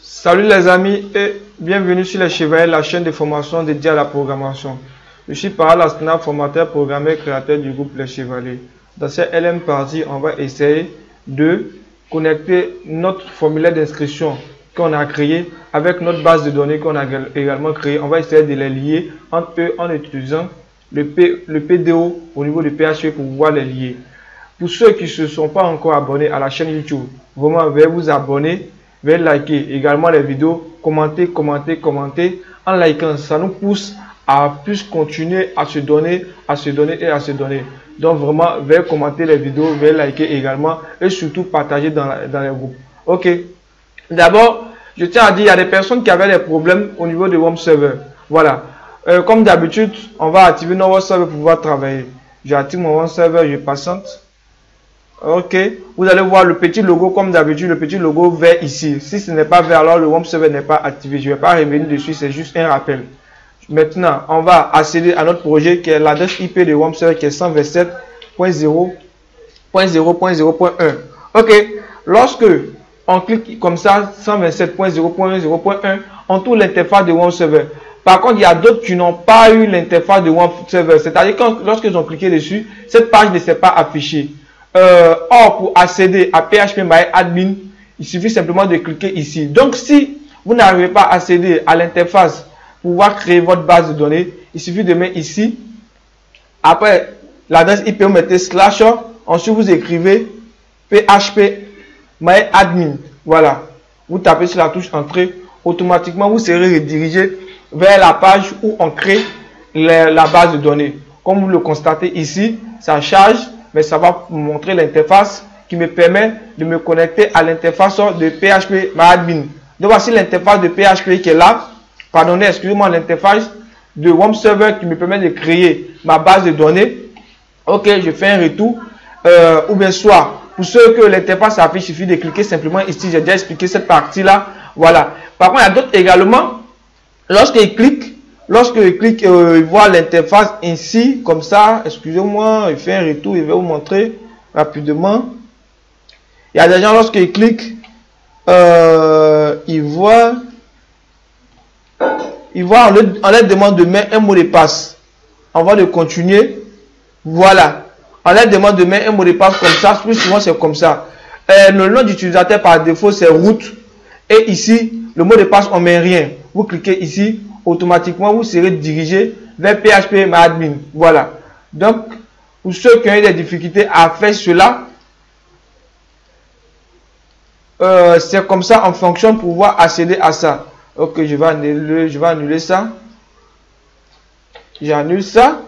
Salut les amis et bienvenue sur les Chevaliers, la chaîne de formation dédiée à la programmation. Je suis Parad Astina, formateur, programmeur, créateur du groupe Les Chevaliers. Dans cette LM partie, on va essayer de connecter notre formulaire d'inscription qu'on a créé avec notre base de données qu'on a également créée. On va essayer de les lier entre eux en utilisant le PDO au niveau du PHP pour pouvoir les lier. Pour ceux qui ne se sont pas encore abonnés à la chaîne YouTube, vraiment veuillez vous abonner. Veuillez liker également les vidéos, commenter. En likant, ça nous pousse à plus continuer à se donner. Donc vraiment, veuillez commenter les vidéos, veuillez liker également et surtout partager dans les groupes. Ok. D'abord, je tiens à dire, il y a des personnes qui avaient des problèmes au niveau de Home Server. Voilà. Comme d'habitude, on va activer notre Home Server pour pouvoir travailler. J'active mon Home Server, je patiente. Ok, vous allez voir le petit logo comme d'habitude, le petit logo vert ici. Si ce n'est pas vert, alors le Home Server n'est pas activé. Je ne vais pas revenir dessus, c'est juste un rappel. Maintenant, on va accéder à notre projet qui est l'adresse IP de Home Server qui est 127.0.0.0.1. Ok, lorsque on clique comme ça, 127.0.0.1, on trouve l'interface de Home Server. Par contre, il y a d'autres qui n'ont pas eu l'interface de Home Server. C'est-à-dire que lorsqu'ils ont cliqué dessus, cette page ne s'est pas affichée. Or, pour accéder à PHPMyAdmin, il suffit simplement de cliquer ici. Donc, si vous n'arrivez pas à accéder à l'interface pour pouvoir créer votre base de données, il suffit de mettre ici. Après l'adresse IP, vous mettez /. Ensuite, vous écrivez PHPMyAdmin. Voilà. Vous tapez sur la touche entrée. Automatiquement, vous serez redirigé vers la page où on crée la base de données. Comme vous le constatez ici, ça charge. Mais ça va vous montrer l'interface qui me permet de me connecter à l'interface de PHPMyAdmin. Donc voici l'interface de PHP qui est là. Pardonnez, excusez-moi, l'interface de Home Server qui me permet de créer ma base de données. Ok, je fais un retour. Ou bien soit, pour ceux que l'interface affiche, il suffit de cliquer simplement ici. J'ai déjà expliqué cette partie-là. Voilà. Par contre, il y a d'autres également. Lorsqu'il clique, il voit l'interface ici, comme ça. Excusez-moi, il fait un retour, il va vous montrer rapidement. Il y a des gens, lorsqu'ils cliquent, il voit, on leur demande de mettre un mot de passe. On va de continuer. Voilà. On leur demande de mettre un mot de passe comme ça. Plus souvent, c'est comme ça. Le nom d'utilisateur par défaut, c'est root. Et ici, le mot de passe, on met rien. Vous cliquez ici. Automatiquement, vous serez dirigé vers PHPMyAdmin. Voilà. Donc, pour ceux qui ont eu des difficultés à faire cela, c'est comme ça en fonction pour pouvoir accéder à ça. Ok, je vais annuler ça. J'annule ça.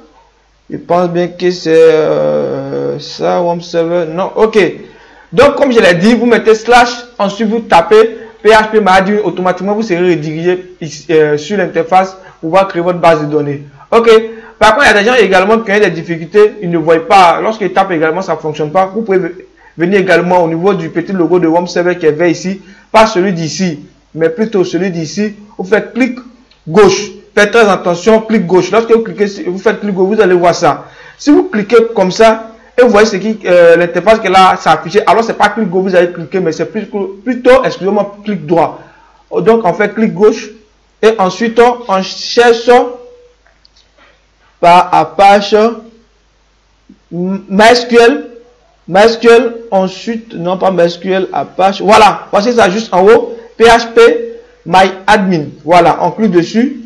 Je pense bien que c'est ça, Home Server. Non, ok. Donc, comme je l'ai dit, vous mettez /, ensuite vous tapez PHPMyAdmin, automatiquement vous serez redirigé sur l'interface pour pouvoir créer votre base de données. Ok. Par contre, il y a des gens également qui ont des difficultés, ils ne voient pas. Lorsqu'ils tapent également, ça ne fonctionne pas. Vous pouvez venir également au niveau du petit logo de Home Server qui est vert ici, pas celui d'ici, mais plutôt celui d'ici. Vous faites clic gauche. Faites très attention, clic gauche. Lorsque vous cliquez, vous faites clic gauche, vous allez voir ça. Si vous cliquez comme ça, et vous voyez ce qui l'interface qui est là, ça affiche. Alors c'est pas clic gauche, vous allez cliquer, mais c'est plutôt, excusez-moi, clic droit. Donc on fait clic gauche et ensuite on cherche par Apache MySQL, ensuite non pas MySQL, Apache. Voilà, voici ça juste en haut, PHPMyAdmin. Voilà, on clique dessus.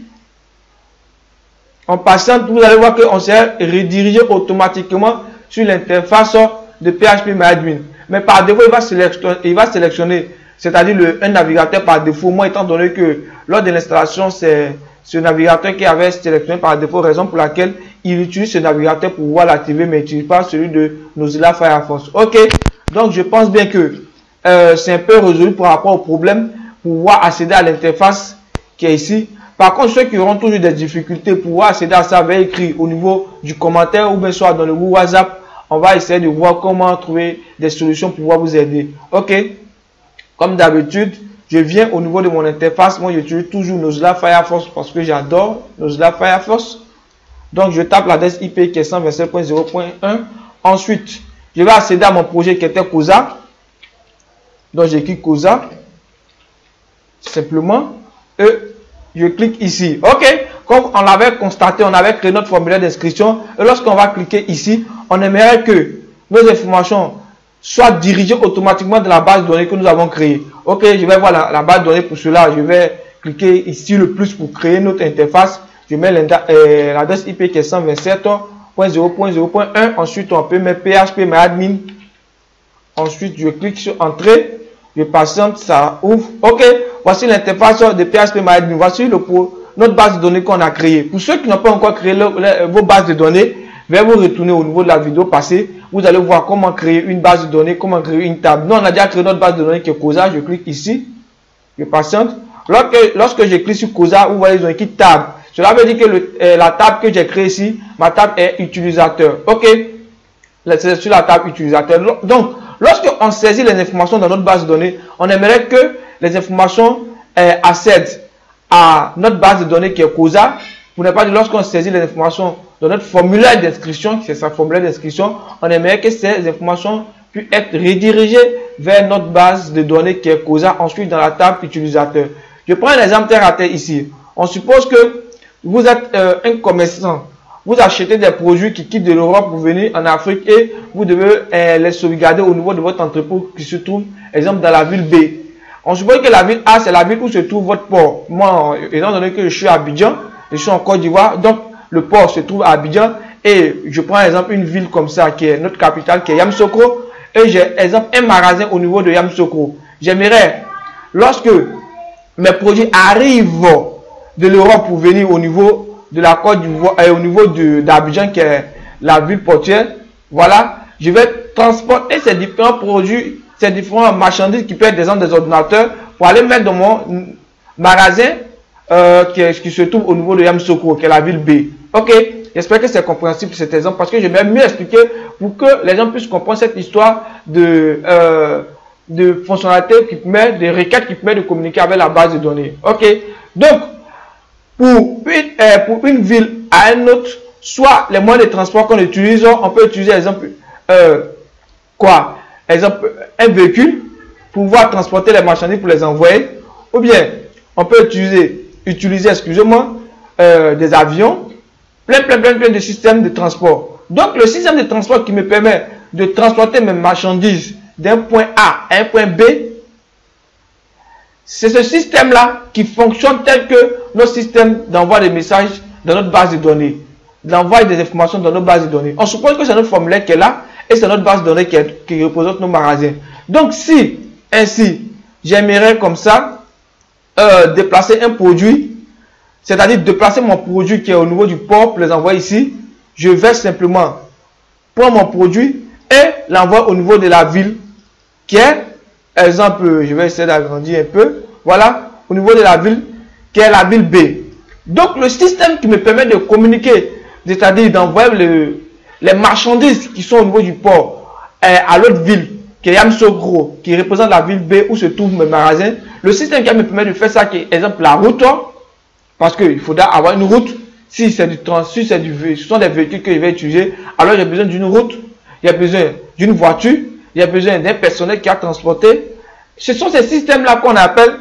En passant, vous allez voir qu'on s'est redirigé automatiquement sur l'interface de PHPMyAdmin. Mais par défaut, il va sélectionner, c'est-à-dire un navigateur par défaut. Moi, étant donné que lors de l'installation, c'est ce navigateur qui avait sélectionné par défaut, raison pour laquelle il utilise ce navigateur pour pouvoir l'activer, mais il n'utilise pas celui de Mozilla Firefox. Ok, donc je pense bien que c'est un peu résolu par rapport au problème pour pouvoir accéder à l'interface qui est ici. Par contre, ceux qui auront toujours des difficultés pour pouvoir accéder à ça, veuillez écrire au niveau du commentaire ou bien soit dans le groupe WhatsApp. On va essayer de voir comment trouver des solutions pour pouvoir vous aider. Ok. Comme d'habitude, je viens au niveau de mon interface. Moi, j'utilise toujours Mozilla Firefox parce que j'adore Mozilla Firefox. Donc, je tape l'adresse IP qui est 127.0.1. Ensuite, je vais accéder à mon projet qui était Cosa. Donc, j'écris Cosa. Simplement. Et je clique ici. OK. Comme on l'avait constaté, on avait créé notre formulaire d'inscription. Et lorsqu'on va cliquer ici, on aimerait que nos informations soient dirigées automatiquement dans la base de données que nous avons créée. OK. Je vais voir la base de données pour cela. Je vais cliquer ici le plus pour créer notre interface. Je mets l'adresse IP qui est 127.0.0.1. Ensuite, on peut mettre phpMyAdmin. Ensuite, je clique sur Entrée. Je patiente, ça ouvre. OK. Voici l'interface de phpMyAdmin. Voici notre base de données qu'on a créée. Pour ceux qui n'ont pas encore créé vos bases de données, je vais vous retourner au niveau de la vidéo passée. Vous allez voir comment créer une base de données, comment créer une table. Nous, on a déjà créé notre base de données qui est Cosa. Je clique ici. Je patiente. Lorsque je clique sur Cosa, vous voyez, ils ont écrit table. Cela veut dire que la table que j'ai créée ici, ma table est utilisateur. OK. C'est sur la table utilisateur. Donc, lorsqu'on saisit les informations dans notre base de données, on aimerait que les informations accèdent à notre base de données qui est Cosa. Pour ne pas dire lorsqu'on saisit les informations dans notre formulaire d'inscription, c'est sa formulaire d'inscription, on aimerait que ces informations puissent être redirigées vers notre base de données qui est Cosa, ensuite dans la table utilisateur. Je prends un exemple terre à terre ici. On suppose que vous êtes un commerçant, vous achetez des produits qui quittent de l'Europe pour venir en Afrique et vous devez les sauvegarder au niveau de votre entrepôt qui se trouve, exemple, dans la ville B. On suppose que la ville A, c'est la ville où se trouve votre port. Moi, étant donné que je suis à Abidjan, je suis en Côte d'Ivoire, donc le port se trouve à Abidjan et je prends exemple une ville comme ça qui est notre capitale, qui est Yamoussoukro, et j'ai exemple un magasin au niveau de Yamoussoukro. J'aimerais, lorsque mes produits arrivent de l'Europe pour venir au niveau de la Côte d'Ivoire et au niveau d'Abidjan qui est la ville portuaire, voilà, je vais transporter ces différents produits, ces différentes marchandises qui peuvent être des ordinateurs pour aller mettre dans mon magasin qui se trouve au niveau de Yamoussoukro, qui est la ville B. OK, j'espère que c'est compréhensible cet exemple parce que je vais mieux expliquer pour que les gens puissent comprendre cette histoire de fonctionnalités qui permet, de requêtes qui permettent de communiquer avec la base de données. OK, donc pour une ville à une autre, soit les moyens de transport qu'on utilise, on peut utiliser exemple exemple un véhicule pour pouvoir transporter les marchandises pour les envoyer, ou bien on peut utiliser excusez-moi, des avions, plein de systèmes de transport. Donc le système de transport qui me permet de transporter mes marchandises d'un point A à un point B, c'est ce système-là qui fonctionne tel que notre système d'envoi des messages dans notre base de données, d'envoi des informations dans notre base de données. On suppose que c'est notre formulaire qui est là et c'est notre base de données qui représente nos magasins. Donc si ainsi j'aimerais comme ça déplacer un produit, c'est-à-dire déplacer mon produit qui est au niveau du port pour les envoyer ici, je vais simplement prendre mon produit et l'envoyer au niveau de la ville qui est, exemple, je vais essayer d'agrandir un peu, voilà, au niveau de la ville qui est la ville B. Donc le système qui me permet de communiquer, c'est-à-dire d'envoyer les marchandises qui sont au niveau du port à l'autre ville qui est Yamoussoukro, qui représente la ville B où se trouvent mes magasins, le système qui me permet de faire ça, qui est exemple la route, parce qu'il faudra avoir une route. Si c'est ce sont des véhicules que je vais utiliser, alors j'ai besoin d'une route, il y a besoin d'une voiture, il y a besoin d'un personnel qui a transporté. Ce sont ces systèmes-là qu'on appelle,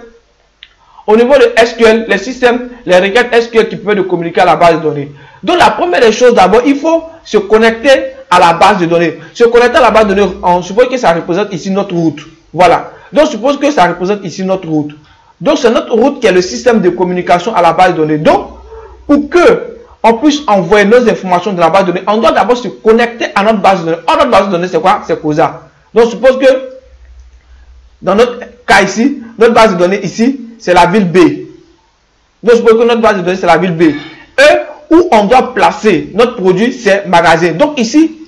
au niveau de SQL, les systèmes, les requêtes SQL qui permettent de communiquer à la base de données. Donc la première des choses, d'abord, il faut se connecter à la base de données. Se connecter à la base de données, on suppose que ça représente ici notre route. Voilà. Donc suppose que ça représente ici notre route. Donc c'est notre route qui est le système de communication à la base de données. Donc, pour que on puisse envoyer nos informations de la base de données, on doit d'abord se connecter à notre base de données. Or, notre base de données, c'est quoi? C'est Cosa. Donc, suppose que, dans notre cas ici, notre base de données ici, c'est la ville B. Donc, suppose que notre base de données, c'est la ville B. Et où on doit placer notre produit, c'est magasin. Donc, ici,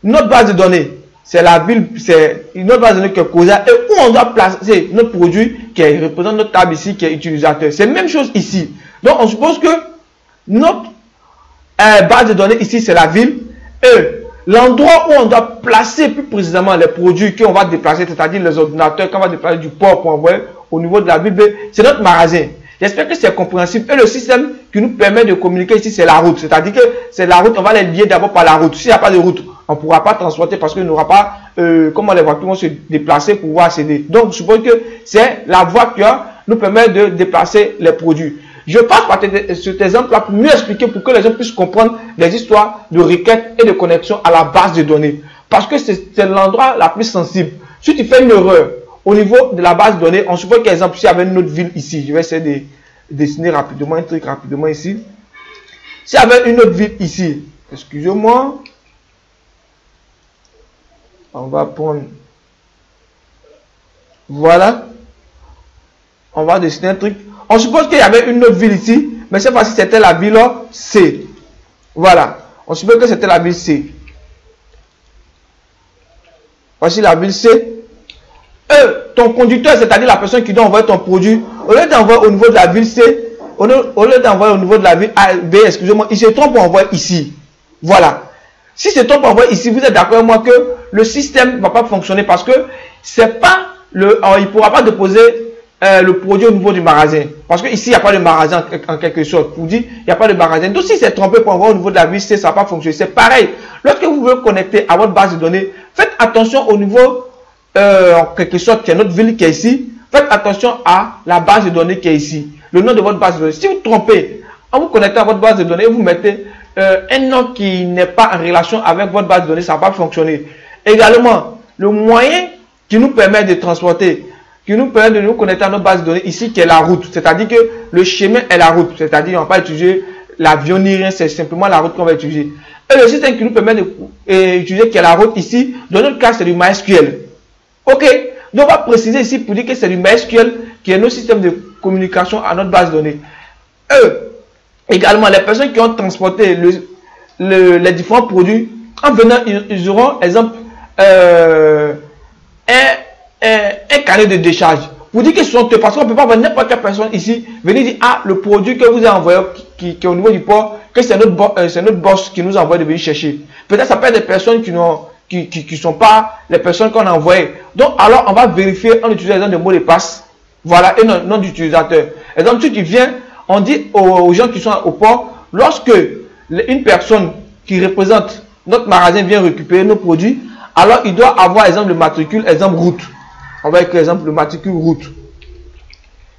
notre base de données, c'est la ville, c'est notre base de données qui est Cosa. Et où on doit placer notre produit qui représente notre table ici, qui est utilisateur. C'est la même chose ici. Donc, on suppose que notre base de données ici, c'est la ville. Et l'endroit où on doit placer plus précisément les produits qu'on va déplacer, c'est-à-dire les ordinateurs qu'on va déplacer du port pour envoyer au niveau de la ville B, c'est notre magasin. J'espère que c'est compréhensible. Et le système qui nous permet de communiquer ici, c'est la route. C'est-à-dire que c'est la route, on va les lier d'abord par la route. S'il n'y a pas de route, on ne pourra pas transporter parce qu'il n'y aura pas comment les voitures vont se déplacer pour pouvoir accéder. Donc, je suppose que c'est la voie qui nous permet de déplacer les produits. Je passe par cet exemple-là pour mieux expliquer, pour que les gens puissent comprendre les histoires de requêtes et de connexion à la base de données. Parce que c'est l'endroit la plus sensible. Si tu fais une erreur au niveau de la base de données, on suppose qu'exemple, s'il y avait une autre ville ici, je vais essayer de dessiner rapidement un truc rapidement ici. S'il y avait une autre ville ici, excusez-moi, on va prendre, voilà, on va dessiner un truc. On suppose qu'il y avait une autre ville ici, mais cette fois-ci c'était la ville C. Voilà, on suppose que c'était la ville C. Voici la ville C. Ton conducteur, c'est-à-dire la personne qui doit envoyer ton produit, au lieu d'envoyer au niveau de la ville C, au lieu d'envoyer au niveau de la ville A, B, excusez-moi, il se trompe pour envoyer ici. Voilà. Si se trompe pour envoyer ici, vous êtes d'accord avec moi que le système ne va pas fonctionner parce que c'est pas il ne pourra pas déposer le produit au niveau du magasin. Parce que ici, il n'y a pas de magasin en quelque sorte. Pour dire, il n'y a pas de magasin. Donc, si c'est trompé pour envoyer au niveau de la ville C, ça ne va pas fonctionner. C'est pareil. Lorsque vous voulez connecter à votre base de données, faites attention au niveau en quelque sorte, qui est notre ville qui est ici. Faites attention à la base de données qui est ici. Le nom de votre base de données. Si vous trompez, en vous connectant à votre base de données, vous mettez un nom qui n'est pas en relation avec votre base de données, ça ne va pas fonctionner. Également, le moyen qui nous permet de transporter, qui nous permet de nous connecter à notre base de données ici, qui est la route. C'est-à-dire que le chemin est la route. C'est-à-dire qu'on ne va pas utiliser l'avion ni rien, c'est simplement la route qu'on va utiliser. Et le système qui nous permet d'utiliser qui est la route ici, dans notre cas, c'est du MySQL. Ok, donc on va préciser ici pour dire que c'est du MySQL qui est notre système de communication à notre base de données. Également, les personnes qui ont transporté les différents produits, en venant, ils auront, exemple, un carnet de décharge. Pour dire que ce sont eux, parce qu'on ne peut pas voir n'importe quelle personne ici venir dire, ah, le produit que vous avez envoyé, qui est au niveau du port, que c'est notre boss qui nous envoie de venir chercher. Peut-être ça peut être des personnes qui ne sont pas les personnes qu'on a envoyées. Donc, alors, on va vérifier en utilisant des mots de passe. Voilà, et nom d'utilisateur. Et donc, si tu viens, on dit aux gens qui sont au port, lorsque une personne qui représente notre magasin vient récupérer nos produits, alors il doit avoir, exemple, le matricule, exemple, route. On va écrire, exemple, le matricule route.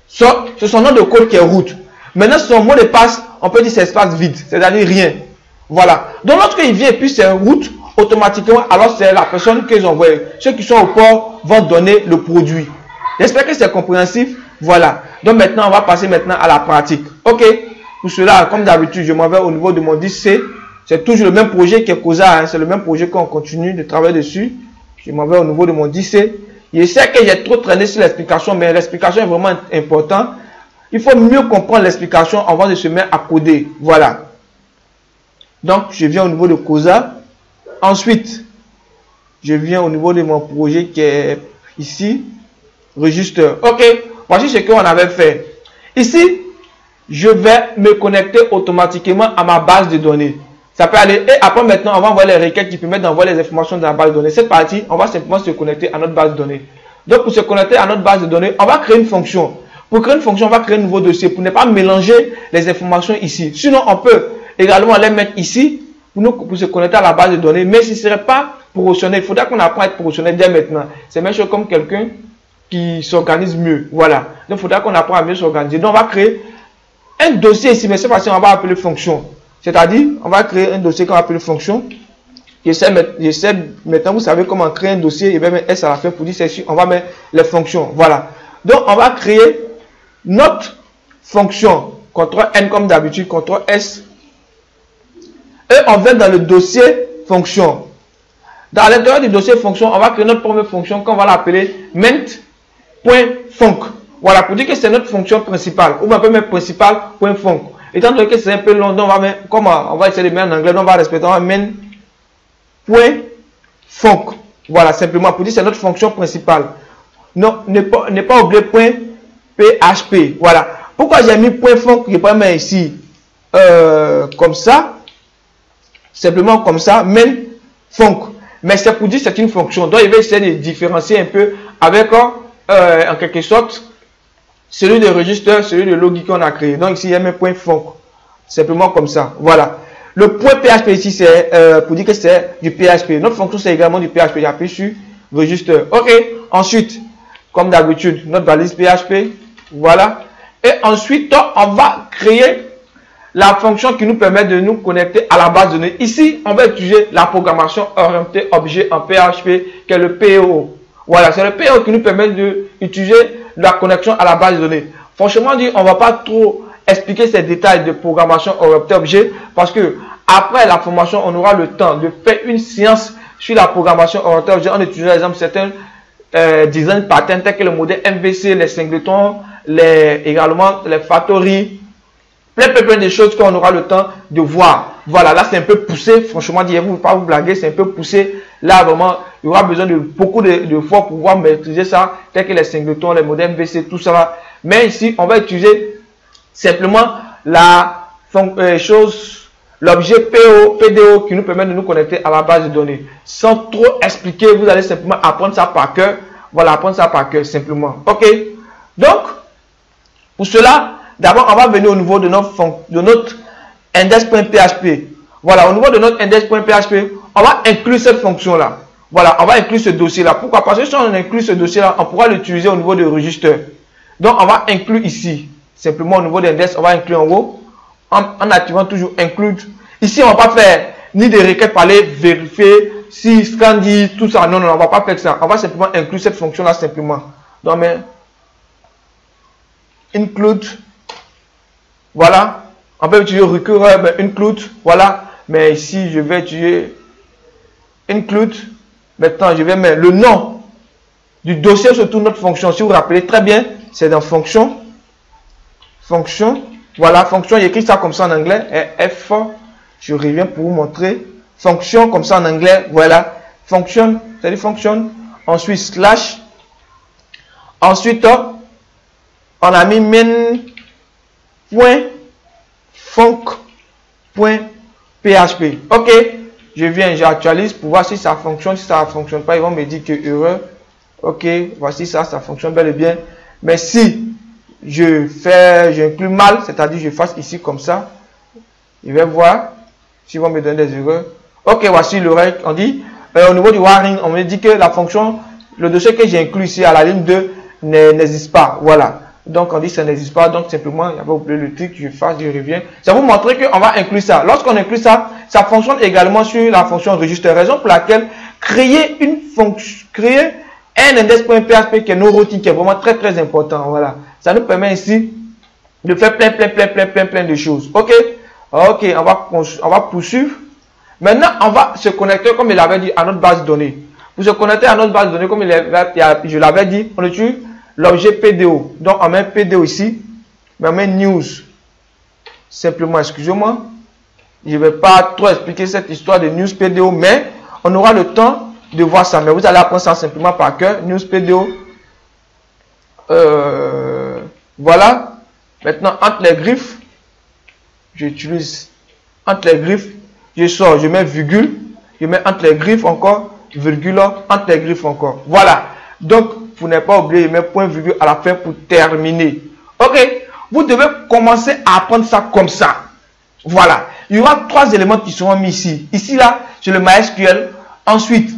C'est son nom de code qui est route. Maintenant, son mot de passe, on peut dire c'est espace vide, c'est-à-dire rien. Voilà. Donc, lorsqu'il vient et puis c'est route, automatiquement, alors c'est la personne qu'ils ont envoyée. Ceux qui sont au port vont donner le produit. J'espère que c'est compréhensif. Voilà. Donc maintenant, on va passer maintenant à la pratique. Ok. Pour cela, comme d'habitude, je m'en vais au niveau de mon 10C. C'est toujours le même projet qui est COSA. Hein. C'est le même projet qu'on continue de travailler dessus. Je m'en vais au niveau de mon 10C. Je sais que j'ai trop traîné sur l'explication, mais l'explication est vraiment importante. Il faut mieux comprendre l'explication avant de se mettre à coder. Voilà. Donc, je viens au niveau de COSA. Ensuite, je viens au niveau de mon projet qui est ici. Registre. Ok. Voici ce qu'on avait fait. Ici, je vais me connecter automatiquement à ma base de données. Ça peut aller. Et après, maintenant, on va envoyer les requêtes qui permettent d'envoyer les informations de la base de données. Cette partie, on va simplement se connecter à notre base de données. Donc, pour se connecter à notre base de données, on va créer une fonction. Pour créer une fonction, on va créer un nouveau dossier pour ne pas mélanger les informations ici. Sinon, on peut également les mettre ici pour se connecter à la base de données. Mais ce ne serait pas professionnel. Il faudra qu'on apprenne à être professionnel dès maintenant. C'est même chose comme quelqu'un qui s'organise mieux. Voilà. Donc, il faudra qu'on apprenne à mieux s'organiser. Donc, on va créer un dossier ici. Mais cette fois-ci, on va appeler fonction. C'est-à-dire, on va créer un dossier qu'on va appeler fonction. J'essaie maintenant, vous savez comment créer un dossier. Et bien mettre S à la fin pour dire c'est ici. On va mettre les fonctions. Voilà. Donc, on va créer notre fonction. CTRL-N comme d'habitude. CTRL-S. Et on vient dans le dossier fonction. Dans l'intérieur du dossier fonction, on va créer notre première fonction qu'on va l'appeler ment.func. Voilà, pour dire que c'est notre fonction principale. Ou on peut mettre principal.func. Étant donné que c'est un peu long, donc on va mettre, comment on va essayer de mettre en anglais, donc on va respecter, on va mettre .func. Voilà, simplement pour dire que c'est notre fonction principale. Non, ne pas oublier .php. Voilà. Pourquoi j'ai mis .func, je peux mettre ici comme ça. Simplement comme ça, main.func. Mais c'est pour dire que c'est une fonction. Donc, il va essayer de différencier un peu avec, en quelque sorte, celui de registre, celui de login qu'on a créé. Donc ici, il y a mes points func. Simplement comme ça. Voilà. Le point PHP ici, c'est pour dire que c'est du PHP. Notre fonction, c'est également du PHP. Il appuie sur registre. OK. Ensuite, comme d'habitude, notre balise PHP. Voilà. Et ensuite, on va créer la fonction qui nous permet de nous connecter à la base de données. Ici, on va utiliser la programmation orientée objet en PHP, qui est le PO. Voilà, c'est le PO qui nous permet d'utiliser la connexion à la base de données. Franchement dit, on ne va pas trop expliquer ces détails de programmation orientée objet parce que après la formation, on aura le temps de faire une séance sur la programmation orientée objet en utilisant, par exemple, certains design patterns tels que le modèle MVC, les singletons, également les factories, plein de choses qu'on aura le temps de voir. Voilà, là c'est un peu poussé, franchement, je ne vais pas vous blaguer, c'est un peu poussé. Là vraiment, il y aura besoin de beaucoup de fois pour pouvoir maîtriser ça, tel que les singletons, les modèles MVC, tout ça là. Mais ici, on va utiliser simplement la l'objet PDO qui nous permet de nous connecter à la base de données. Sans trop expliquer, vous allez simplement apprendre ça par cœur. Voilà, apprendre ça par cœur simplement. OK? Donc, pour cela, d'abord, on va venir au niveau de notre index.php. Voilà, au niveau de notre index.php, on va inclure cette fonction-là. Voilà, on va inclure ce dossier-là. Pourquoi? Parce que si on inclut ce dossier-là, on pourra l'utiliser au niveau de registre. Donc, on va inclure ici. Simplement, au niveau d'index, on va inclure en haut. En activant toujours include. Ici, on ne va pas faire ni des requêtes pour aller vérifier si scan dit tout ça. Non, on ne va pas faire ça. On va simplement inclure cette fonction-là simplement. Donc, mais include. Voilà. On peut utiliser recurrent, include. Voilà. Mais ici, je vais utiliser include. Maintenant, je vais mettre le nom du dossier, surtout notre fonction. Si vous vous rappelez très bien, c'est dans fonction. Fonction. Voilà, fonction, j'écris ça comme ça en anglais. Et F, je reviens pour vous montrer. Fonction, comme ça en anglais. Voilà. Fonction, c'est-à-dire fonction. Ensuite, slash. Ensuite, on a mis min.func.php. OK. Je viens, j'actualise pour voir si ça fonctionne. Si ça ne fonctionne pas, ils vont me dire que erreur. OK. Voici ça, ça fonctionne bel et bien. Mais si j'inclus mal, c'est-à-dire je fasse ici comme ça, je vais voir s'ils vont me donner des erreurs. OK, voici le règle. On dit, au niveau du warning, on me dit que la fonction, le dossier que j'ai inclus ici à la ligne 2 n'existe pas. Voilà. Donc, on dit que ça n'existe pas. Donc, simplement, il y avait oublié le truc, je reviens. Ça vous montrer qu'on va inclure ça. Lorsqu'on inclut ça, ça fonctionne également sur la fonction registre. Raison pour laquelle créer un index.php qui est nos routines, qui est vraiment très important. Voilà. Ça nous permet ici de faire plein de choses. OK? OK, on va poursuivre. Maintenant, on va se connecter, comme il l'avait dit, à notre base de données. Pour se connecter à notre base de données, comme je l'avais dit, on utilise l'objet PDO. Donc, on met PDO ici. On met news. Simplement, excusez-moi. Je ne vais pas trop expliquer cette histoire de news PDO, mais on aura le temps de voir ça. Mais vous allez apprendre ça simplement par cœur. News PDO. Voilà. Maintenant, entre les griffes, j'utilise entre les griffes, je sors, je mets virgule, je mets entre les griffes encore, virgule, entre les griffes encore. Voilà. Donc, vous n'avez pas oublié de mettre point virgule à la fin pour terminer. OK. Vous devez commencer à apprendre ça comme ça. Voilà. Il y aura 3 éléments qui seront mis ici. Ici, là, c'est le MySQL. Ensuite,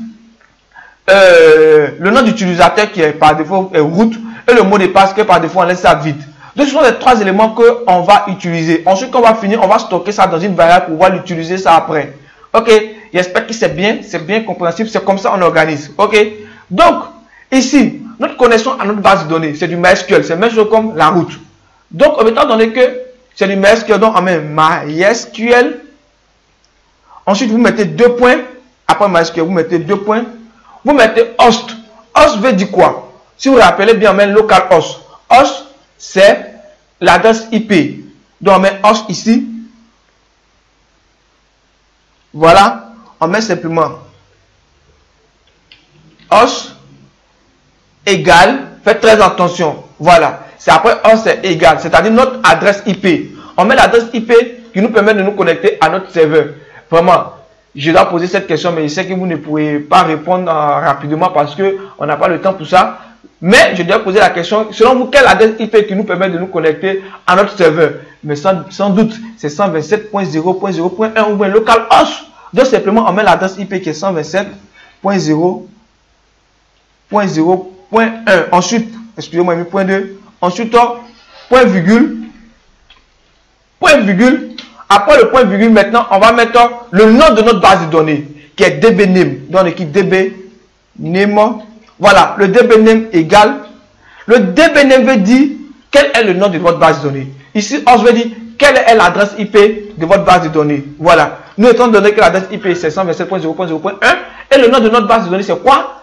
le nom d'utilisateur qui est par défaut est root. Et le mot de passe que par défaut on laisse ça vide. Donc ce sont les 3 éléments qu'on va utiliser. Ensuite, quand on va finir, on va stocker ça dans une variable pour pouvoir l'utiliser ça après. OK. J'espère que c'est bien compréhensible. C'est comme ça on organise. OK. Donc, ici, notre connexion à notre base de données, c'est du MySQL. C'est même chose comme la route. Donc, étant donné que c'est du MySQL, donc on met MySQL. Ensuite, vous mettez 2 points. Après MySQL, vous mettez 2 points. Vous mettez host. Host veut dire quoi? Si vous vous rappelez bien, on met localhost. Host, c'est l'adresse IP. Donc, on met host ici. Voilà. On met simplement host égale. Faites très attention. Voilà. C'est après host c'est égal. C'est-à-dire notre adresse IP. On met l'adresse IP qui nous permet de nous connecter à notre serveur. Vraiment. Je dois poser cette question, mais je sais que vous ne pouvez pas répondre rapidement parce qu'on n'a pas le temps pour ça. Mais je dois poser la question, selon vous, quelle adresse IP qui nous permet de nous connecter à notre serveur? Mais sans doute, c'est 127.0.0.1 ou bien localhost. Donc simplement, on met l'adresse IP qui est 127.0.0.1. Ensuite, excusez-moi, point 2. Ensuite, point virgule. Après le point virgule, maintenant, on va mettre le nom de notre base de données, qui est dbname, dans l'équipe dbname. Voilà, le dbname égale. Le dbname veut dire quel est le nom de votre base de données. Ici, on veut dire quelle est l'adresse IP de votre base de données. Voilà. Nous étant donné que l'adresse IP c'est 127.0.0.1 et le nom de notre base de données c'est quoi?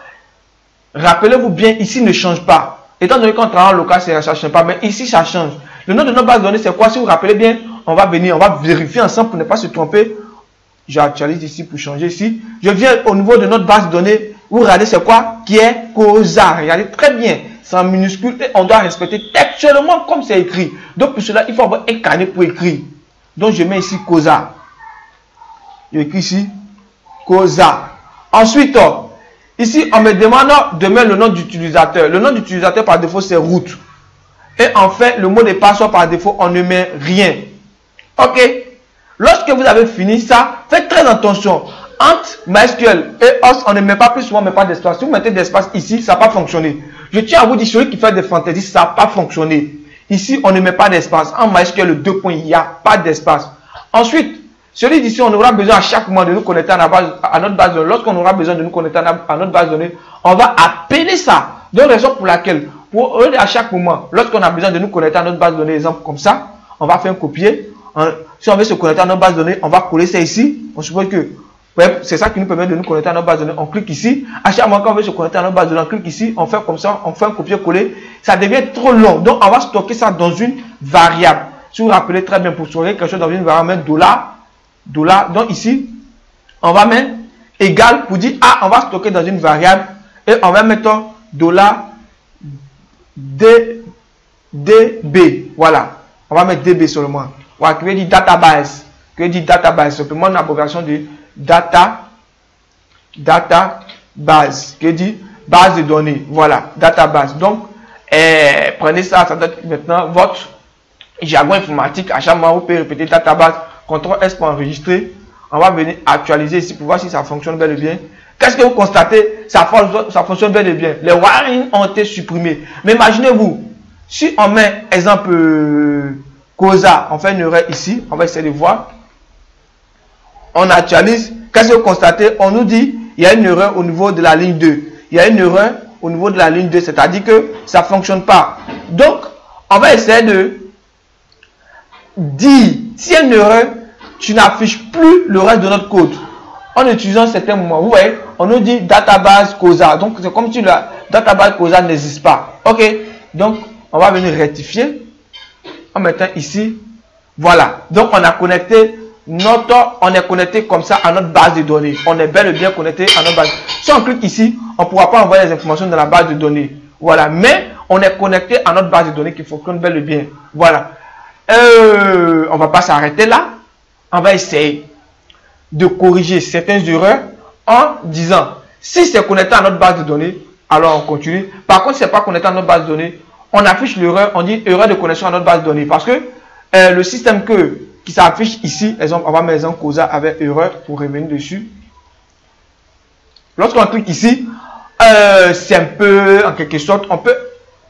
Rappelez-vous bien, ici ne change pas. Étant donné qu'on travaille en local, ça ne change pas, mais ici ça change. Le nom de notre base de données c'est quoi? Si vous vous rappelez bien, on va vérifier ensemble pour ne pas se tromper. J'actualise ici pour changer ici. Je viens au niveau de notre base de données. Vous regardez c'est quoi? Qui est COSA. Regardez très bien. C'est en minuscule et on doit respecter textuellement comme c'est écrit. Donc pour cela, il faut avoir un carnet pour écrire. Donc je mets ici COSA. J'écris ici COSA. Ensuite, ici on me demande de mettre le nom d'utilisateur. Le nom d'utilisateur par défaut c'est root. Et enfin, le mot de passe par défaut, on ne met rien. Ok. Lorsque vous avez fini ça, faites très attention. Entre MySQL et host, on ne met pas plus souvent, mais pas d'espace. Si vous mettez d'espace ici, ça n'a pas fonctionné. Je tiens à vous dire, celui qui fait des fantaisies, ça n'a pas fonctionné. Ici, on ne met pas d'espace. En MySQL, le 2 points, il n'y a pas d'espace. Ensuite, celui d'ici, on aura besoin à chaque moment de nous connecter à notre base de données. Lorsqu'on aura besoin de nous connecter à notre base de données, on va appeler ça. Donc, raison pour laquelle, à chaque moment, lorsqu'on a besoin de nous connecter à notre base de données, exemple comme ça, on va faire un copier. Si on veut se connecter à notre base de données, on va coller ça ici. On suppose que c'est ça qui nous permet de nous connecter à notre base de données. On clique ici. À chaque moment qu'on veut se connecter à notre base de données, on clique ici. On fait comme ça. On fait un copier-coller. Ça devient trop long. Donc, on va stocker ça dans une variable. Si vous vous rappelez très bien, pour stocker quelque chose dans une variable, $. Donc, ici, on va mettre égal pour dire, on va stocker dans une variable. Et on va mettre $db. Voilà. On va mettre db seulement. Voilà, qui veut dire database. Qui veut dire database. Simplement une abréviation de database. Qui veut dire base de données. Voilà, database. Donc, prenez ça, ça doit être maintenant votre jargon informatique. À chaque moment, vous pouvez répéter database. CTRL S pour enregistrer. On va venir actualiser ici pour voir si ça fonctionne bel et bien. Qu'est-ce que vous constatez? Ça fonctionne bel et bien. Les warnings ont été supprimés. Mais imaginez-vous, si on met, exemple, COSA, on fait une erreur ici, on va essayer de voir. On actualise. Qu'est-ce que vous constatez? On nous dit, il y a une erreur au niveau de la ligne 2. Il y a une erreur au niveau de la ligne 2, c'est-à-dire que ça ne fonctionne pas. Donc, on va essayer de dire, s'il y a une erreur, tu n'affiches plus le reste de notre code. En utilisant certains moments, vous voyez, on nous dit database COSA. Donc, c'est comme si la database COSA n'existe pas. Ok, donc, on va venir rectifier en mettant ici. Voilà, donc on a connecté on est connecté comme ça à notre base de données. On est bel et bien connecté à notre base. Si on clique ici, on ne pourra pas envoyer les informations dans la base de données. Voilà, mais on est connecté à notre base de données qui fonctionne bel et bien. Voilà. On ne va pas s'arrêter là. On va essayer de corriger certaines erreurs en disant, si c'est connecté à notre base de données, alors on continue. Par contre, si ce n'est pas connecté à notre base de données, on affiche l'erreur, on dit erreur de connexion à notre base de données. Parce que le système qui s'affiche ici, exemple, on va mettre un COSA avec erreur pour revenir dessus. Lorsqu'on clique ici, c'est un peu, en quelque sorte, on peut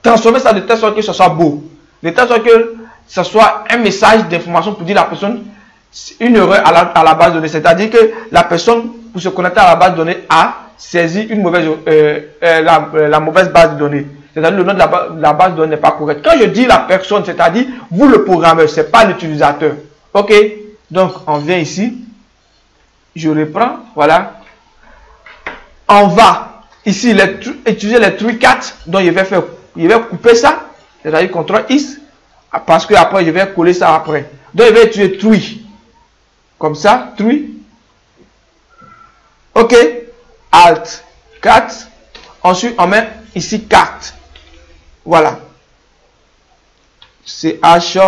transformer ça de telle sorte que ce soit beau. De telle sorte que ce soit un message d'information pour dire à la personne une erreur à la base de données. C'est-à-dire que la personne, pour se connecter à la base de données, a saisi une mauvaise, la mauvaise base de données. C'est-à-dire le nom de la base de données n'est pas correct. Quand je dis la personne, c'est-à-dire vous le programmeur, ce n'est pas l'utilisateur. Ok, donc on vient ici, je reprends, voilà. On va ici utiliser les tree cat, donc je vais couper ça, c'est-à-dire CTRL X, parce que après je vais coller ça après. Donc je vais utiliser tree, comme ça, tree. Ok, Alt 4, ensuite on met ici carte. Voilà. CH.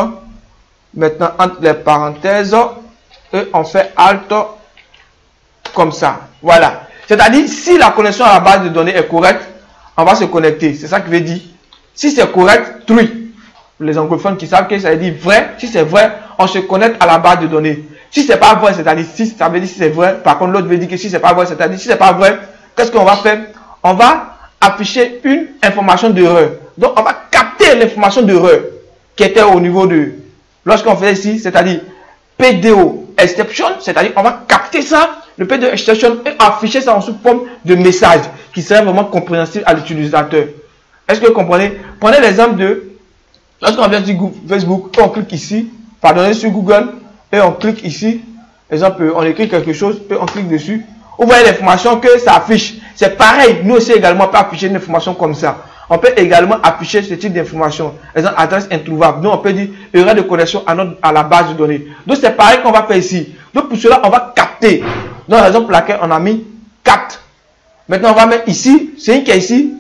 Maintenant, entre les parenthèses, et on fait Alt comme ça. Voilà. C'est-à-dire, si la connexion à la base de données est correcte, on va se connecter. C'est ça qui veut dire. Si c'est correct, true. Les anglophones qui savent que ça veut dire vrai. Si c'est vrai, on se connecte à la base de données. Si c'est pas vrai, c'est-à-dire si ça veut dire si c'est vrai. Par contre, l'autre veut dire que si c'est pas vrai, c'est-à-dire si c'est pas vrai, qu'est-ce qu'on va faire? On va afficher une information d'erreur. Donc, on va capter l'information d'erreur qui était au niveau de, lorsqu'on fait ici, c'est-à-dire PDO exception, c'est-à-dire on va capter ça, le PDO exception, et afficher ça en sous forme de message qui serait vraiment compréhensible à l'utilisateur. Est-ce que vous comprenez? Prenez l'exemple de, lorsqu'on vient sur Facebook, on clique ici, pardonnez, sur Google, et on clique ici, exemple, on écrit quelque chose, et on clique dessus. Vous voyez l'information que ça affiche. C'est pareil, nous aussi également, on peut afficher une information comme ça. On peut également afficher ce type d'information. Exemple, adresse introuvable. Donc, on peut dire erreur de connexion à la base de données. Donc, c'est pareil qu'on va faire ici. Donc, pour cela, on va capter. Donc, la raison pour laquelle on a mis capte. Maintenant, on va mettre ici, celui qui est ici,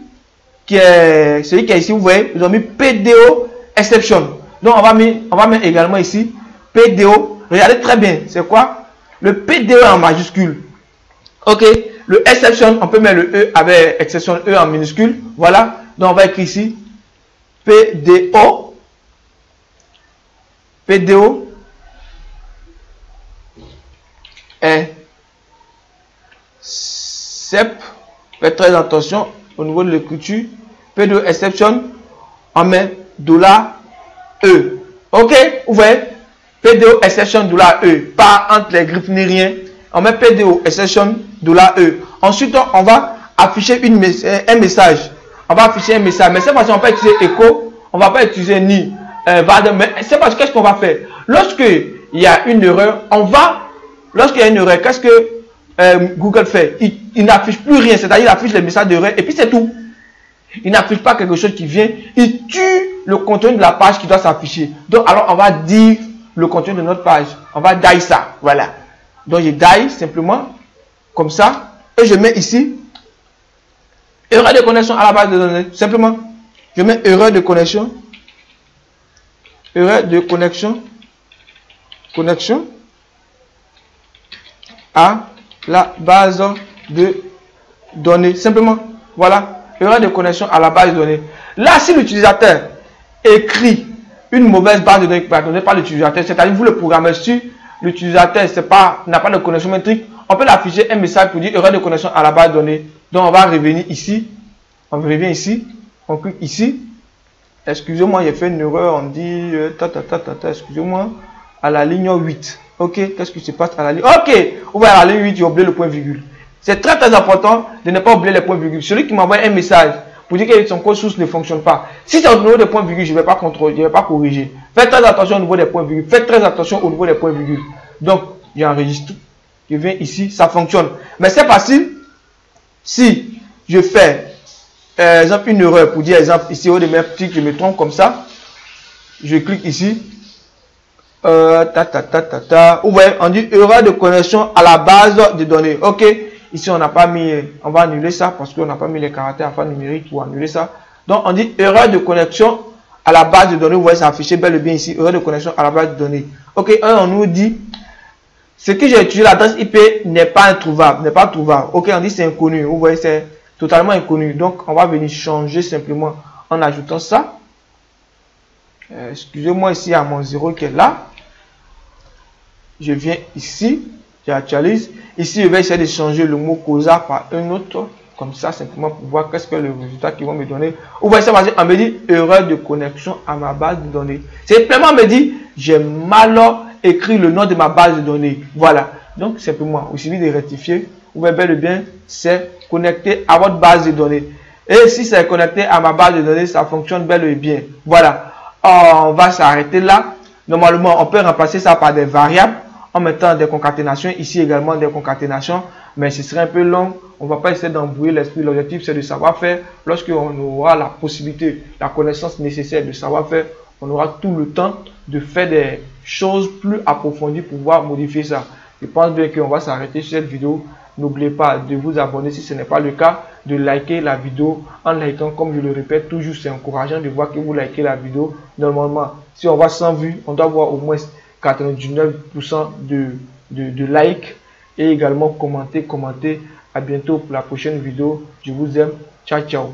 celui qui est ici, vous voyez, ils ont mis PDO exception. Donc, on va mettre également ici PDO. Regardez très bien, c'est quoi? Le PDO en majuscule. Ok, le exception, on peut mettre le E avec exception E en minuscule. Voilà. Donc, on va écrire ici PDO. PDO except. Faites très attention au niveau de l'écriture. PDO exception, on met $E. Ok, vous voyez? PDO exception $E. Pas entre les griffes ni rien. On met PDO exception $E. Ensuite, on va afficher un message. On va afficher un message. Mais cette fois-ci, on peut utiliser echo. On ne va pas utiliser ni. Mais c'est parce que qu'est-ce qu'on va faire? Lorsqu'il y a une erreur, lorsqu'il y a une erreur, qu'est-ce que Google fait? Il n'affiche plus rien. C'est-à-dire, il affiche les messages d'erreur et puis c'est tout. Il n'affiche pas quelque chose qui vient. Il tue le contenu de la page qui doit s'afficher. Donc, alors, on va dire le contenu de notre page. On va die ça. Voilà. Donc, je die simplement comme ça. Et je mets ici erreur de connexion à la base de données. Simplement, je mets erreur de connexion. Erreur de connexion. Connexion à la base de données. Simplement, voilà. Erreur de connexion à la base de données. Là, si l'utilisateur écrit une mauvaise base de données donnée par l'utilisateur, c'est-à-dire vous le programmez sur l'utilisateur n'a pas de connexion métrique, on peut l'afficher un message pour dire erreur de connexion à la base de données. Donc on va revenir ici, on revient ici, on clique ici. Excusez-moi, j'ai fait une erreur, on dit excusez-moi, à la ligne 8. Ok, qu'est-ce qui se passe à la ligne? Ok, vous voyez à la ligne 8, j'ai oublié le point virgule. C'est très très important de ne pas oublier les points virgules. Celui qui m'envoie un message pour dire que son code source ne fonctionne pas, si c'est au niveau des points virgules, je ne vais pas contrôler, je ne vais pas corriger. Faites très attention au niveau des points virgules. Faites très attention au niveau des points virgules. Donc, j'enregistre. Je viens ici, ça fonctionne. Mais c'est facile. Si je fais exemple une erreur pour dire exemple ici au de mes petits, je me trompe comme ça. Je clique ici. Vous voyez, on dit erreur de connexion à la base de données. Ok. Ici, on n'a pas mis, on va annuler ça parce qu'on n'a pas mis les caractères alphanumériques pour annuler ça. Donc, on dit erreur de connexion à la base de données. Vous voyez, c'est affiché bel et bien ici, erreur de connexion à la base de données. Ok, on nous dit, ce que j'ai utilisé, l'adresse IP n'est pas introuvable, n'est pas trouvable. Ok, on dit c'est inconnu. Vous voyez, c'est totalement inconnu. Donc, on va venir changer simplement en ajoutant ça. Excusez-moi, ici, il y a mon 0 qui est là. Je viens ici, j'actualise. Ici, je vais essayer de changer le mot causa par un autre, comme ça, simplement pour voir qu'est-ce que le résultat qu'ils vont me donner. Vous voyez ça, on me dit erreur de connexion à ma base de données. C'est simplement on me dit j'ai mal écrit le nom de ma base de données. Voilà. Donc, simplement, il suffit de rectifier. Vous voyez bel et bien, c'est connecté à votre base de données. Et si c'est connecté à ma base de données, ça fonctionne bel et bien. Voilà. On va s'arrêter là. Normalement, on peut remplacer ça par des variables en mettant des concaténations, ici également des concaténations, mais ce serait un peu long, on ne va pas essayer d'embrouiller l'esprit. L'objectif c'est de savoir faire. Lorsqu'on aura la possibilité, la connaissance nécessaire de savoir faire, on aura tout le temps de faire des choses plus approfondies pour pouvoir modifier ça. Je pense bien qu'on va s'arrêter sur cette vidéo. N'oubliez pas de vous abonner si ce n'est pas le cas, de liker la vidéo. En likant, comme je le répète toujours, c'est encourageant de voir que vous likez la vidéo. Normalement, si on voit 100 vues, on doit voir au moins 99% de likes et également commenter. À bientôt pour la prochaine vidéo. Je vous aime. Ciao, ciao.